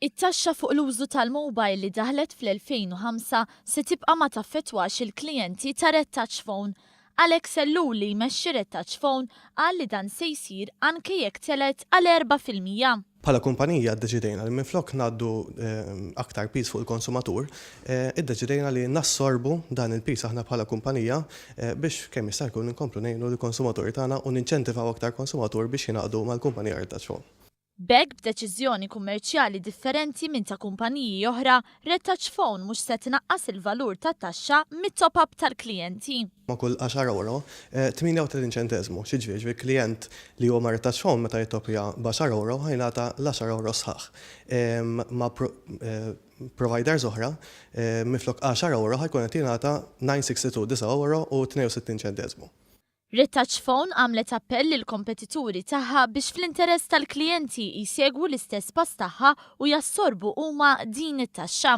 It-taxxa fuq l-użu tal-mobile li daħlet fl-2005 se tibqa' ma taffettwax il-klijenti ta' Red Touch Phone. Alex Selluli li jmexxi Red Touch Phone qal li dan se jsir anke jekk telet għal 4%. Bħala kumpanija ddeċidejna li minflok ngħaddu aktar pis fuq il-konsumatur, iddeċidejna li nassorbu dan il-pis aħna bħala kumpanija biex kemm jista' jkun inkomplu ngħinu lill-konsumaturi tagħna u ninċentivaw aktar konsumatur biex jingħaqdu mal-kumpanija Red Touch Phone. B'hekk b'deċiżjoni kummerċjali differenti minn ta' kumpaniji oħra, Red Touch Phone mhux se tnaqqas il-valur tat-taxxa mit-top-up tal-klijenti. Ma kull 10 euro, 38 ċentesmu, xiġifieri klient li huwa Red Touch Phone meta jittopja b'10 euro ħajnata l-10 euro sħaħ. Ma providers oħra, miflok 10 euro ħajkun qed jingħata 962 euro u 62 ċentesmu. Red Touch Phone għamlet appell lil kompetituri tagħha biex fl-interess tal-klijenti jsegwu l-istess pass tagħha u jassorbu huma din it-taxxa.